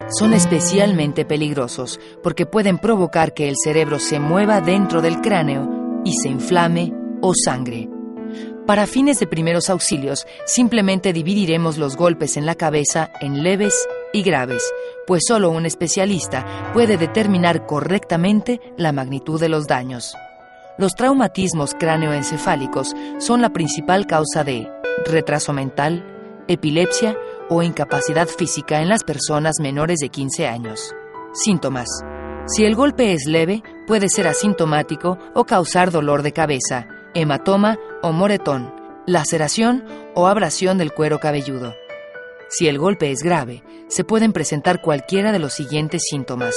Son especialmente peligrosos porque pueden provocar que el cerebro se mueva dentro del cráneo y se inflame o sangre. Para fines de primeros auxilios, simplemente dividiremos los golpes en la cabeza en leves y graves, pues solo un especialista puede determinar correctamente la magnitud de los daños. Los traumatismos cráneoencefálicos son la principal causa de retraso mental, epilepsia o incapacidad física en las personas menores de 15 años. Síntomas. Si el golpe es leve, puede ser asintomático o causar dolor de cabeza, hematoma o moretón, laceración o abrasión del cuero cabelludo. Si el golpe es grave, se pueden presentar cualquiera de los siguientes síntomas: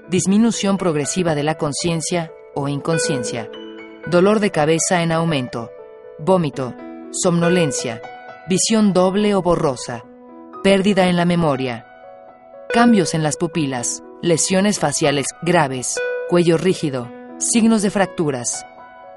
disminución progresiva de la conciencia o inconsciencia, dolor de cabeza en aumento, vómito, somnolencia, visión doble o borrosa, pérdida en la memoria, cambios en las pupilas, lesiones faciales graves, cuello rígido, signos de fracturas,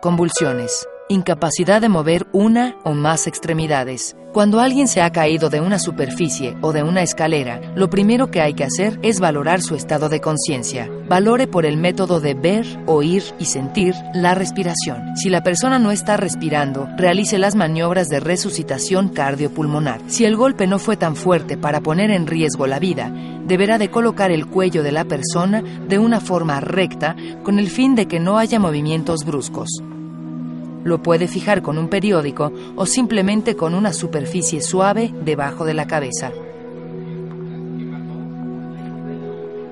convulsiones, incapacidad de mover una o más extremidades. Cuando alguien se ha caído de una superficie o de una escalera, lo primero que hay que hacer es valorar su estado de conciencia. Valore por el método de ver, oír y sentir la respiración. Si la persona no está respirando, realice las maniobras de resucitación cardiopulmonar. Si el golpe no fue tan fuerte para poner en riesgo la vida, deberá de colocar el cuello de la persona de una forma recta con el fin de que no haya movimientos bruscos. Lo puede fijar con un periódico o simplemente con una superficie suave debajo de la cabeza.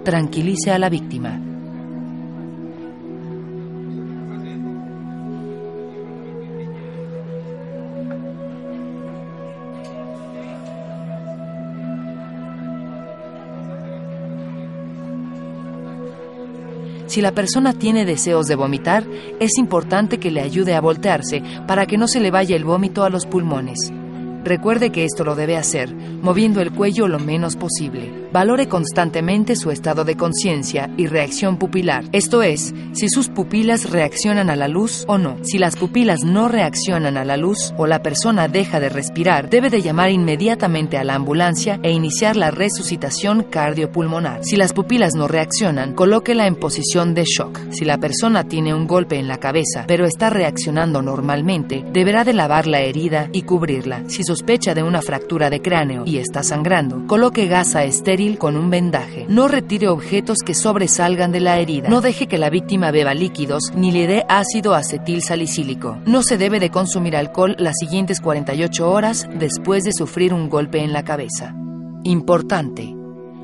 Tranquilice a la víctima. Si la persona tiene deseos de vomitar, es importante que le ayude a voltearse para que no se le vaya el vómito a los pulmones. Recuerde que esto lo debe hacer moviendo el cuello lo menos posible. Valore constantemente su estado de conciencia y reacción pupilar, esto es, si sus pupilas reaccionan a la luz o no. Si las pupilas no reaccionan a la luz o la persona deja de respirar, debe de llamar inmediatamente a la ambulancia e iniciar la resucitación cardiopulmonar. Si las pupilas no reaccionan, colóquela en posición de shock. Si la persona tiene un golpe en la cabeza, pero está reaccionando normalmente, deberá de lavar la herida y cubrirla. Si sospecha de una fractura de cráneo y está sangrando, coloque gasa estéril con un vendaje. No retire objetos que sobresalgan de la herida. No deje que la víctima beba líquidos ni le dé ácido acetil salicílico. No se debe de consumir alcohol las siguientes 48 horas después de sufrir un golpe en la cabeza. Importante.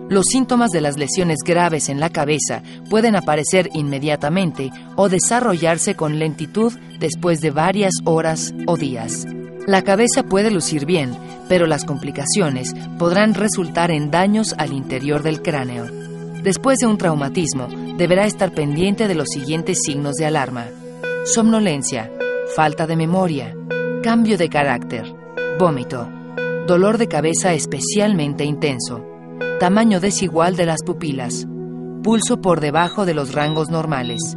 Los síntomas de las lesiones graves en la cabeza pueden aparecer inmediatamente o desarrollarse con lentitud después de varias horas o días. La cabeza puede lucir bien, pero las complicaciones podrán resultar en daños al interior del cráneo. Después de un traumatismo, deberá estar pendiente de los siguientes signos de alarma: somnolencia, falta de memoria, cambio de carácter, vómito, dolor de cabeza especialmente intenso, tamaño desigual de las pupilas, pulso por debajo de los rangos normales,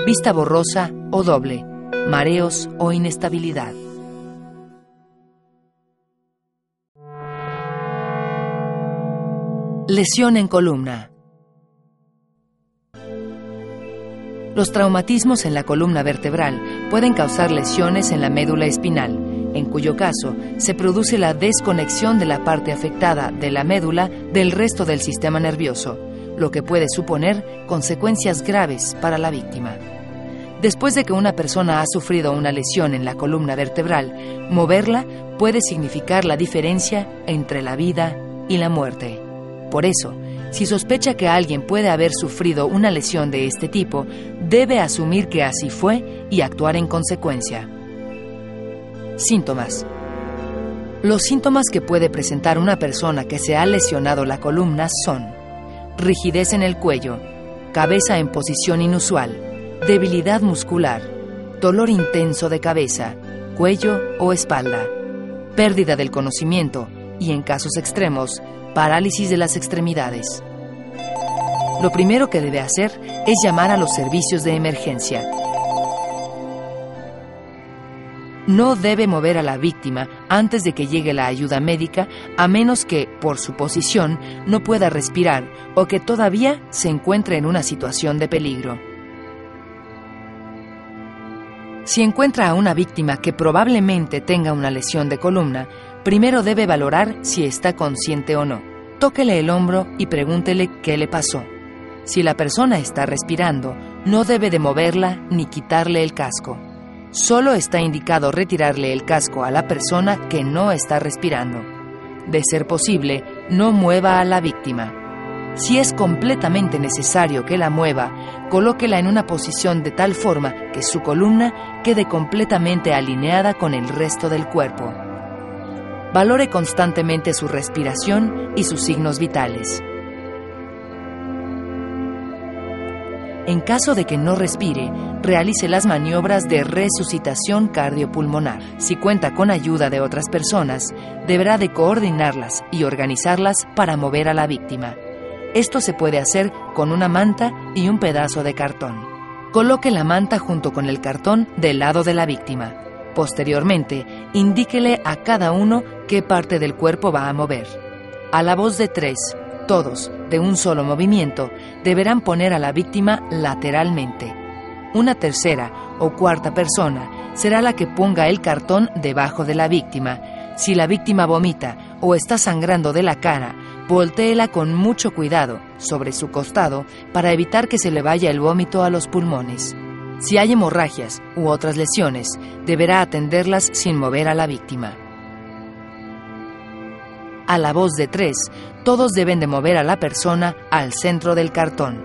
vista borrosa o doble, mareos o inestabilidad. Lesión en columna. Los traumatismos en la columna vertebral pueden causar lesiones en la médula espinal, en cuyo caso se produce la desconexión de la parte afectada de la médula del resto del sistema nervioso, lo que puede suponer consecuencias graves para la víctima. Después de que una persona ha sufrido una lesión en la columna vertebral, moverla puede significar la diferencia entre la vida y la muerte. Por eso, si sospecha que alguien puede haber sufrido una lesión de este tipo, debe asumir que así fue y actuar en consecuencia. Síntomas. Los síntomas que puede presentar una persona que se ha lesionado la columna son: rigidez en el cuello, cabeza en posición inusual, debilidad muscular, dolor intenso de cabeza, cuello o espalda, pérdida del conocimiento y, en casos extremos, parálisis de las extremidades. Lo primero que debe hacer es llamar a los servicios de emergencia. No debe mover a la víctima antes de que llegue la ayuda médica, a menos que, por su posición, no pueda respirar o que todavía se encuentre en una situación de peligro. Si encuentra a una víctima que probablemente tenga una lesión de columna, primero debe valorar si está consciente o no. Tóquele el hombro y pregúntele qué le pasó. Si la persona está respirando, no debe de moverla ni quitarle el casco. Solo está indicado retirarle el casco a la persona que no está respirando. De ser posible, no mueva a la víctima. Si es completamente necesario que la mueva, colóquela en una posición de tal forma que su columna quede completamente alineada con el resto del cuerpo. Valore constantemente su respiración y sus signos vitales. En caso de que no respire, realice las maniobras de resucitación cardiopulmonar. Si cuenta con ayuda de otras personas, deberá de coordinarlas y organizarlas para mover a la víctima. Esto se puede hacer con una manta y un pedazo de cartón. Coloque la manta junto con el cartón del lado de la víctima. Posteriormente, indíquele a cada uno qué parte del cuerpo va a mover. A la voz de 3, todos, de un solo movimiento, deberán poner a la víctima lateralmente. Una tercera o cuarta persona será la que ponga el cartón debajo de la víctima. Si la víctima vomita o está sangrando de la cara, voltéela con mucho cuidado sobre su costado para evitar que se le vaya el vómito a los pulmones. Si hay hemorragias u otras lesiones, deberá atenderlas sin mover a la víctima. A la voz de 3, todos deben de mover a la persona al centro del cartón.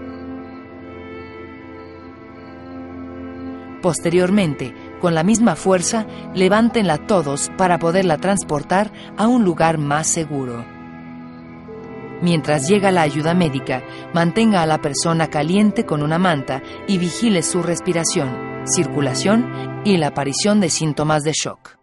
Posteriormente, con la misma fuerza, levántenla todos para poderla transportar a un lugar más seguro. Mientras llega la ayuda médica, mantenga a la persona caliente con una manta y vigile su respiración, circulación y la aparición de síntomas de shock.